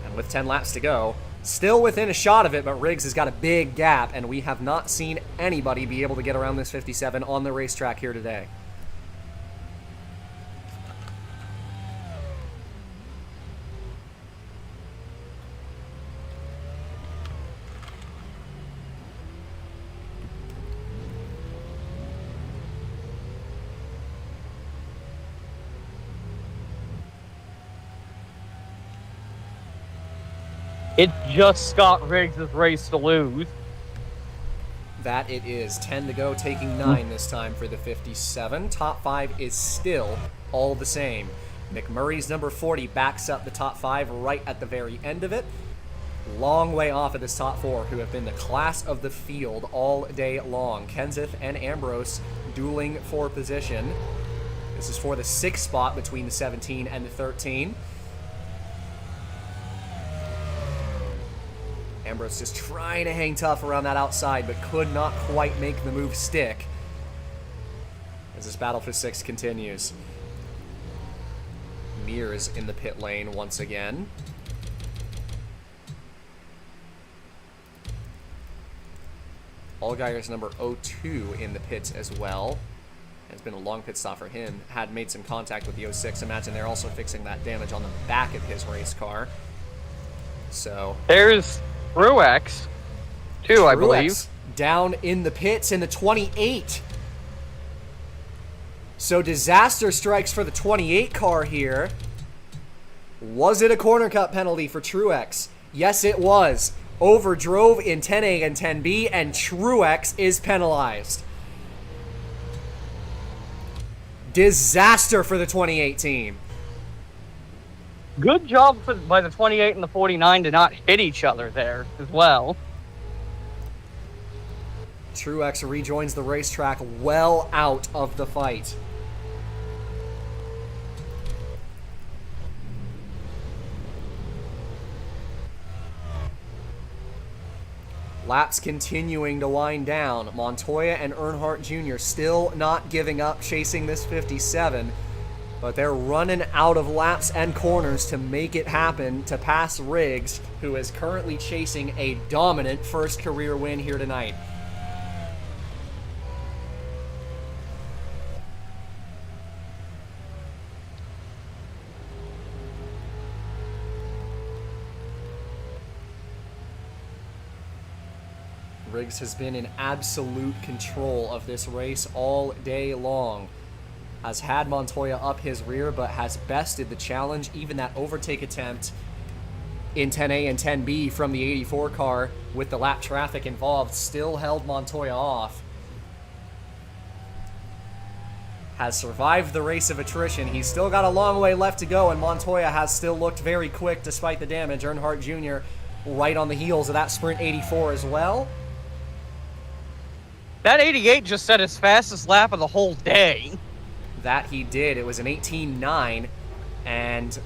And with 10 laps to go, still within a shot of it, but Riggs has got a big gap, and we have not seen anybody be able to get around this 57 on the racetrack here today. It's just Scott Riggs' race to lose. That it is. 10 to go, taking 9 this time for the 57. Top 5 is still all the same. McMurray's number 40 backs up the top 5 right at the very end of it. Long way off of this top 4, who have been the class of the field all day long. Kenseth and Ambrose dueling for position. This is for the 6th spot between the 17 and the 13. Ambrose just trying to hang tough around that outside, but could not quite make the move stick as this battle for 6th continues. Mears in the pit lane once again. Allgaier's number 02 in the pits as well. It's been a long pit stop for him. Had made some contact with the 06. Imagine they're also fixing that damage on the back of his race car. So There's Truex, too, I believe. Down in the pits in the 28. So disaster strikes for the 28 car here. Was it a corner cut penalty for Truex? Yes, it was. Overdrove in 10A and 10B, and Truex is penalized. Disaster for the 28 team. Good job by the 28 and the 49 to not hit each other there as well. Truex rejoins the racetrack well out of the fight. Laps continuing to wind down. Montoya and Earnhardt Jr. still not giving up, chasing this 57. But they're running out of laps and corners to make it happen to pass Riggs, who is currently chasing a dominant first career win here tonight. Riggs has been in absolute control of this race all day long. Has had Montoya up his rear, but has bested the challenge. Even that overtake attempt in 10A and 10B from the 84 car with the lap traffic involved still held Montoya off. Has survived the race of attrition. He's still got a long way left to go, and Montoya has still looked very quick despite the damage. Earnhardt Jr. right on the heels of that Sprint 84 as well. That 88 just set his fastest lap of the whole day. That he did. It was an 18.9, and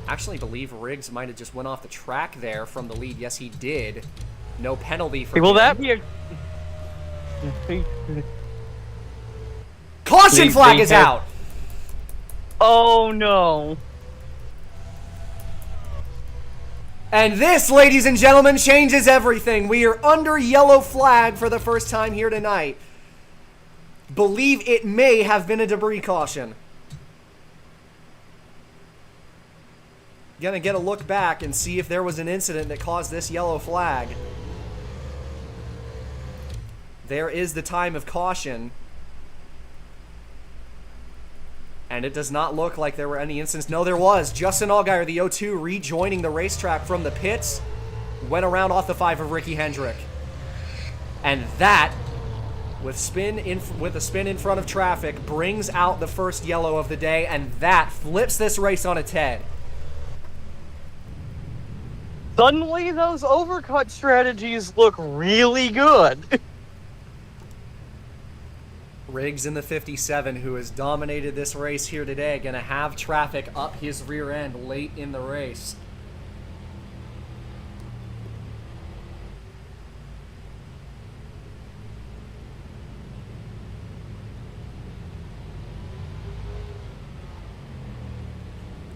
actually believe Riggs might have just went off the track there from the lead. Yes, he did. No penalty for Will him. that be a... Caution flag is out! Oh, no. And this, ladies and gentlemen, changes everything. We are under yellow flag for the first time here tonight. Believe it may have been a debris caution. Gonna get a look back and see if there was an incident that caused this yellow flag. There is the time of caution. And it does not look like there were any incidents. No, there was. Justin Allgaier, the 02, rejoining the racetrack from the pits. Went around off the 5 of Ricky Hendrick. And that, with a spin in front of traffic, brings out the first yellow of the day, and that flips this race on its head. Suddenly, those overcut strategies look really good. Riggs in the 57, who has dominated this race here today, going to have traffic up his rear end late in the race.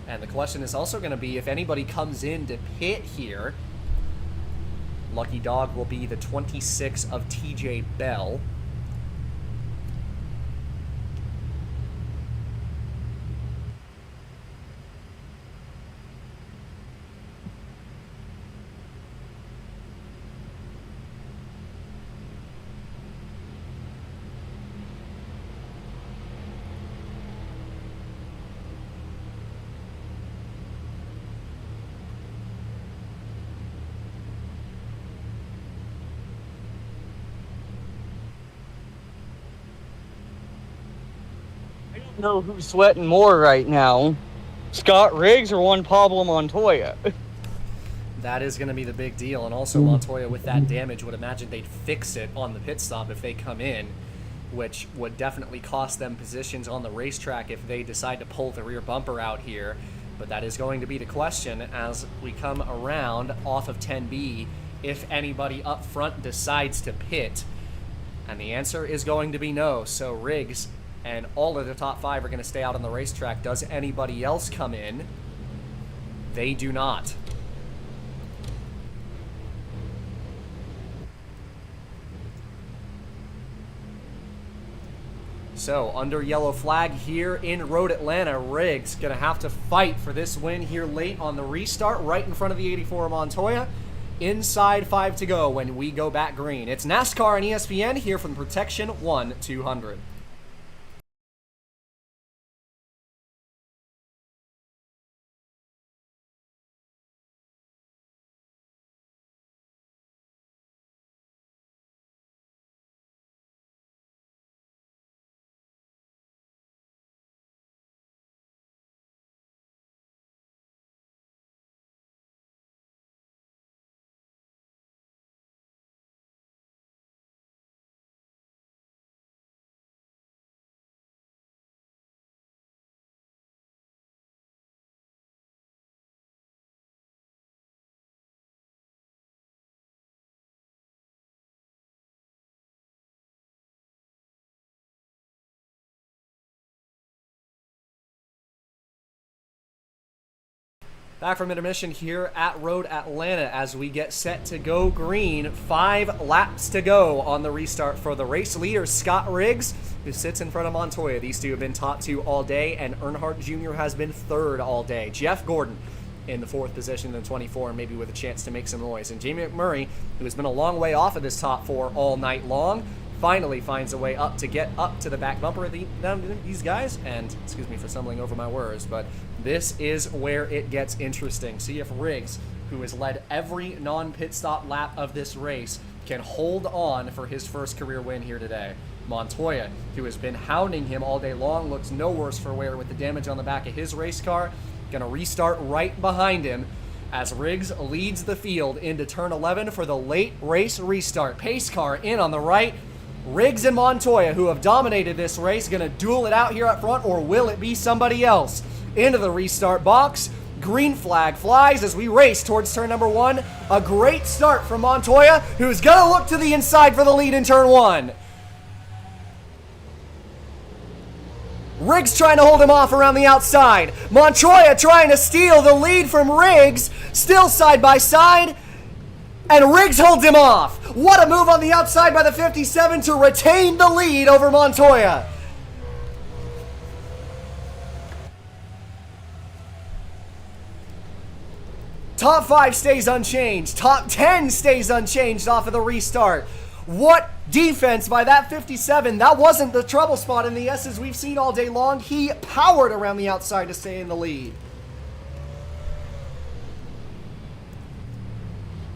And the question is also going to be if anybody comes in to pit here. Lucky dog will be the 26 of TJ Bell. Know who's sweating more right now, Scott Riggs or one Pablo Montoya. That is going to be the big deal, and also Montoya with that damage would imagine they'd fix it on the pit stop if they come in, which would definitely cost them positions on the racetrack if they decide to pull the rear bumper out here. But that is going to be the question as we come around off of 10B if anybody up front decides to pit. And the answer is going to be no. So Riggs and all of the top 5 are going to stay out on the racetrack. Does anybody else come in? They do not. So, under yellow flag here in Road Atlanta, Riggs going to have to fight for this win here late on the restart, right in front of the 84 Montoya. Inside 5 to go when we go back green. It's NASCAR and ESPN here from Protection 1-200. Back from intermission here at Road Atlanta as we get set to go green. 5 laps to go on the restart for the race leader, Scott Riggs, who sits in front of Montoya. These two have been top 2 all day, and Earnhardt Jr. has been 3rd all day. Jeff Gordon in the 4th position in the 24, maybe with a chance to make some noise. And Jamie McMurray, who has been a long way off of this top 4 all night long, finally finds a way up to get up to the back bumper of these guys. And excuse me for stumbling over my words, but this is where it gets interesting. See if Riggs, who has led every non-pit stop lap of this race, can hold on for his first career win here today. Montoya, who has been hounding him all day long, looks no worse for wear with the damage on the back of his race car. Gonna restart right behind him as Riggs leads the field into turn 11 for the late race restart. Pace car in on the right. Riggs and Montoya, who have dominated this race, going to duel it out here up front, or will it be somebody else? Into the restart box. Green flag flies as we race towards turn number 1. A great start from Montoya, who's going to look to the inside for the lead in turn 1. Riggs trying to hold him off around the outside. Montoya trying to steal the lead from Riggs, still side by side. And Riggs holds him off. What a move on the outside by the 57 to retain the lead over Montoya. Top 5 stays unchanged. Top 10 stays unchanged off of the restart. What defense by that 57. That wasn't the trouble spot in the S's we've seen all day long. He powered around the outside to stay in the lead.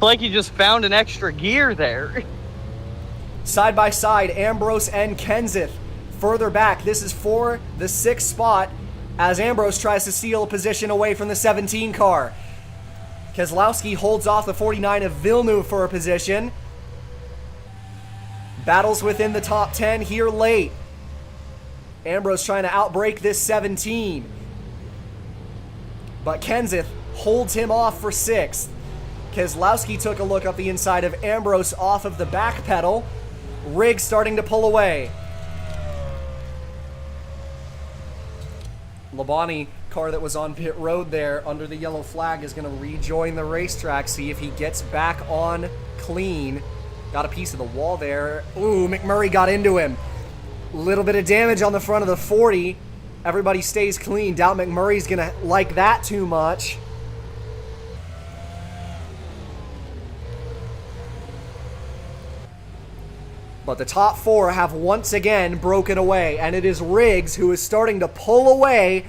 Like he just found an extra gear there. Side by side, Ambrose and Kenseth. Further back, this is for the 6th spot as Ambrose tries to steal a position away from the 17 car. Keselowski holds off the 49 of Villeneuve for a position. Battles within the top 10 here late. Ambrose trying to outbreak this 17. But Kenseth holds him off for 6th. Keselowski took a look up the inside of Ambrose off of the back pedal. Riggs starting to pull away. Labonte, car that was on pit road there under the yellow flag, is going to rejoin the racetrack, see if he gets back on clean. Got a piece of the wall there. Ooh, McMurray got into him. Little bit of damage on the front of the 40. Everybody stays clean. Doubt McMurray's going to like that too much. But the top 4 have once again broken away, and it is Riggs who is starting to pull away,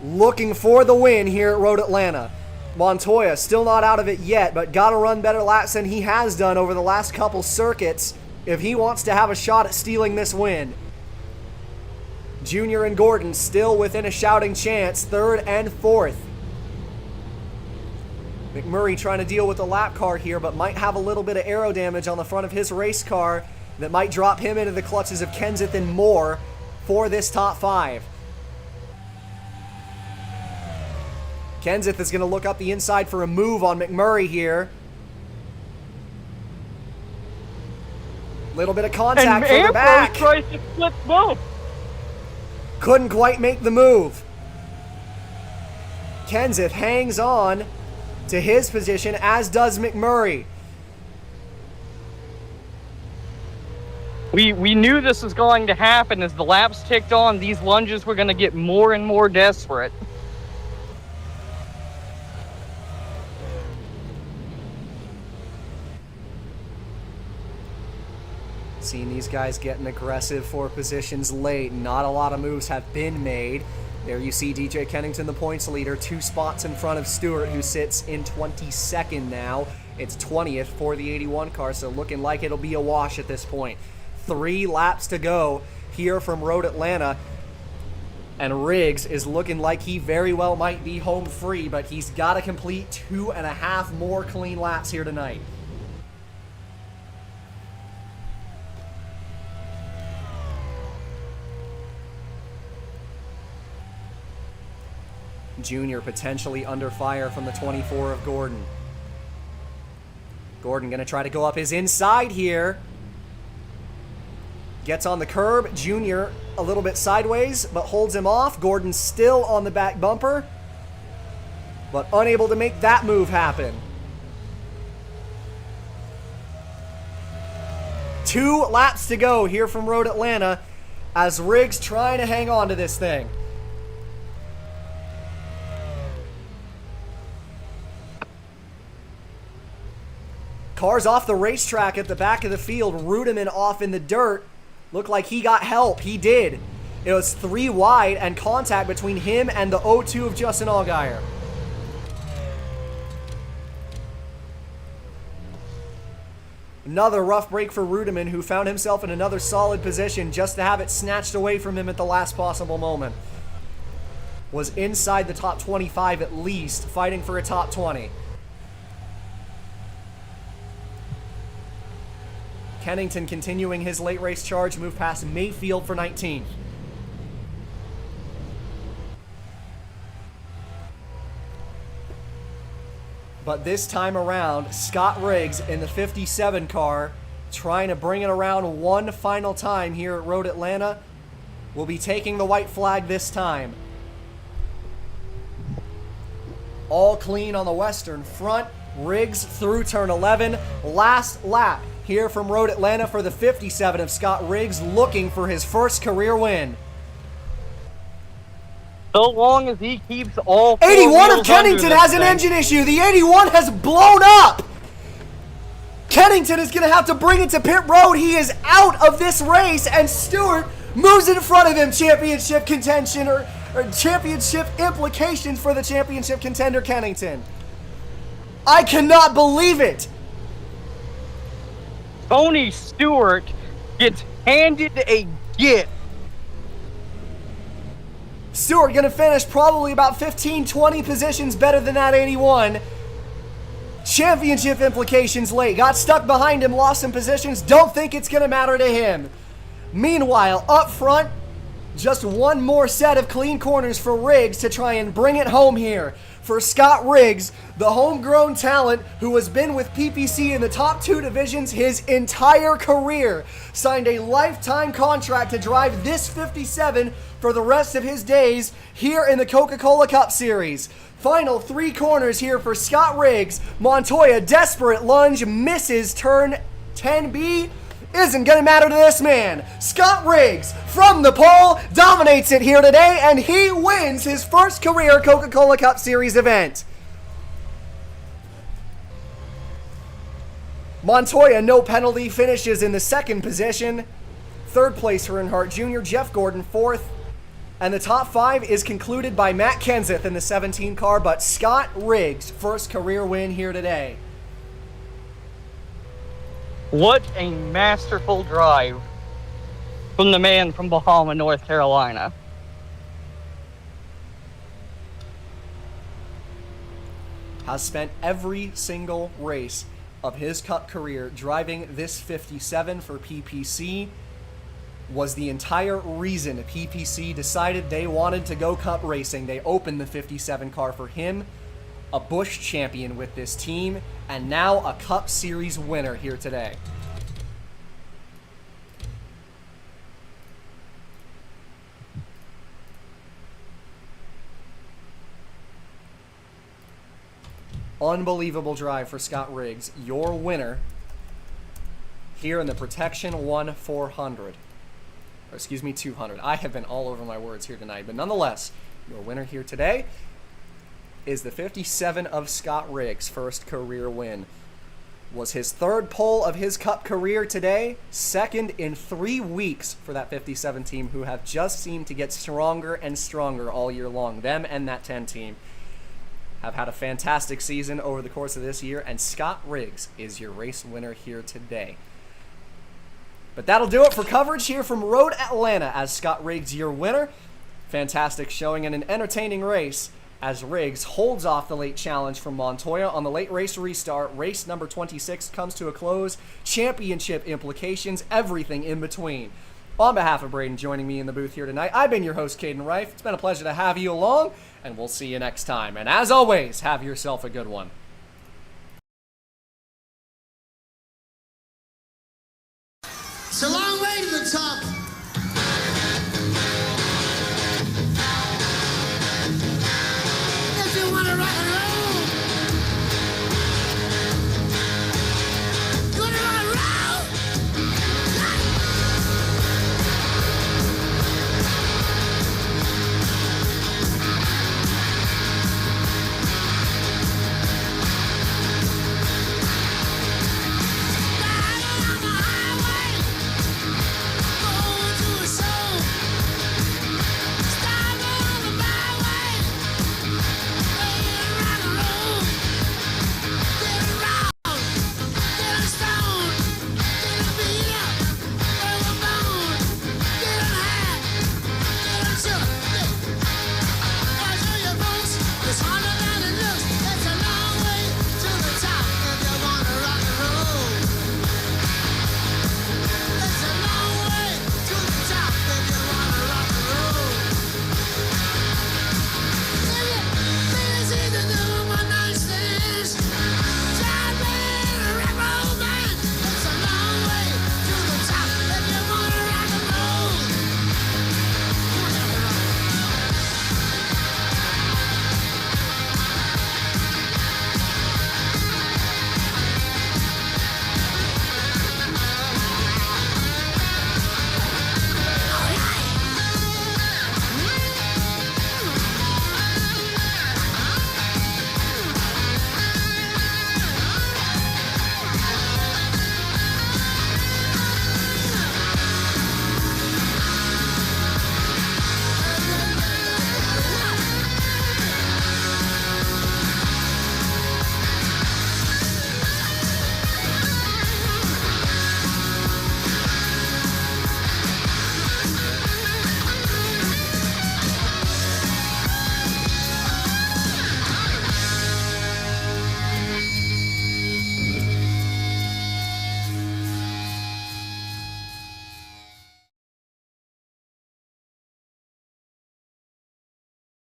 looking for the win here at Road Atlanta. Montoya still not out of it yet, but got to run better laps than he has done over the last couple circuits if he wants to have a shot at stealing this win. Junior and Gordon still within a shouting chance, 3rd and 4th. McMurray trying to deal with the lap car here, but might have a little bit of aero damage on the front of his race car that might drop him into the clutches of Kenseth and Moore for this top 5. Kenseth is going to look up the inside for a move on McMurray here. Little bit of contact for the back. Tries to flip both. Couldn't quite make the move. Kenseth hangs on to his position, as does McMurray. We knew this was going to happen. As the laps ticked on, these lunges were going to get more and more desperate. Seeing these guys getting aggressive for positions late. Not a lot of moves have been made. There you see DJ Kennington, the points leader, 2 spots in front of Stewart, who sits in 22nd now. It's 20th for the 81 car, so looking like it'll be a wash at this point. 3 laps to go here from Road Atlanta, and Riggs is looking like he very well might be home free, but he's got to complete 2.5 more clean laps here tonight. Junior potentially under fire from the 24 of Gordon. Gordon going to try to go up his inside here. Gets on the curb. Junior a little bit sideways, but holds him off. Gordon still on the back bumper. but unable to make that move happen. 2 laps to go here from Road Atlanta as Riggs trying to hang on to this thing. Cars off the racetrack at the back of the field. Rudiman off in the dirt. Looked like he got help. He did. It was 3 wide and contact between him and the 0-2 of Justin Allgaier. Another rough break for Rudiman, who found himself in another solid position just to have it snatched away from him at the last possible moment. Was inside the top 25 at least, fighting for a top 20. Kennington continuing his late race charge, move past Mayfield for 19th. But this time around, Scott Riggs in the 57 car, trying to bring it around one final time here at Road Atlanta, will be taking the white flag this time. All clean on the western front. Riggs through turn 11. Last lap here from Road Atlanta for the 57 of Scott Riggs, looking for his first career win. So long as he keeps all 81 of Kennington has an engine issue. The 81 has blown up. Kennington is going to have to bring it to pit road. He is out of this race, and Stewart moves in front of him. Championship contention or championship implications for the championship contender Kennington. I cannot believe it. Tony Stewart gets handed a gift. Stewart going to finish probably about 15, 20 positions better than that 81. Championship implications late. Got stuck behind him, lost some positions. Don't think it's going to matter to him. Meanwhile, up front, just one more set of clean corners for Riggs to try and bring it home here. For Scott Riggs, the homegrown talent who has been with PPC in the top 2 divisions his entire career, signed a lifetime contract to drive this 57 for the rest of his days here in the Coca-Cola Cup Series. Final 3 corners here for Scott Riggs. Montoya, desperate lunge, misses turn 10B. Isn't going to matter to this man. Scott Riggs, from the pole, dominates it here today, and he wins his first career Coca-Cola Cup Series event. Montoya, no penalty, finishes in the 2nd position. 3rd place for Earnhardt Jr., Jeff Gordon 4th. And the top 5 is concluded by Matt Kenseth in the 17 car, but Scott Riggs, first career win here today. What a masterful drive from the man from Bahama, North Carolina. Has spent every single race of his Cup career driving this 57 for PPC. Was the entire reason PPC decided they wanted to go Cup racing. They opened the 57 car for him, a Busch champion with this team, and now a Cup Series winner here today. Unbelievable drive for Scott Riggs, your winner here in the Protection 1 400. Or excuse me, 200. I have been all over my words here tonight, but nonetheless, your winner here today is the 57 of Scott Riggs' first career win. Was his 3rd pole of his Cup career today, 2nd in 3 weeks for that 57 team, who have just seemed to get stronger and stronger all year long. Them and that 10 team have had a fantastic season over the course of this year, and Scott Riggs is your race winner here today. But that'll do it for coverage here from Road Atlanta as Scott Riggs your winner. Fantastic showing and an entertaining race as Riggs holds off the late challenge from Montoya on the late race restart. Race number 26 comes to a close. Championship implications, everything in between. On behalf of Braden joining me in the booth here tonight, I've been your host, Caden Reif. It's been a pleasure to have you along, and we'll see you next time. And as always, have yourself a good one.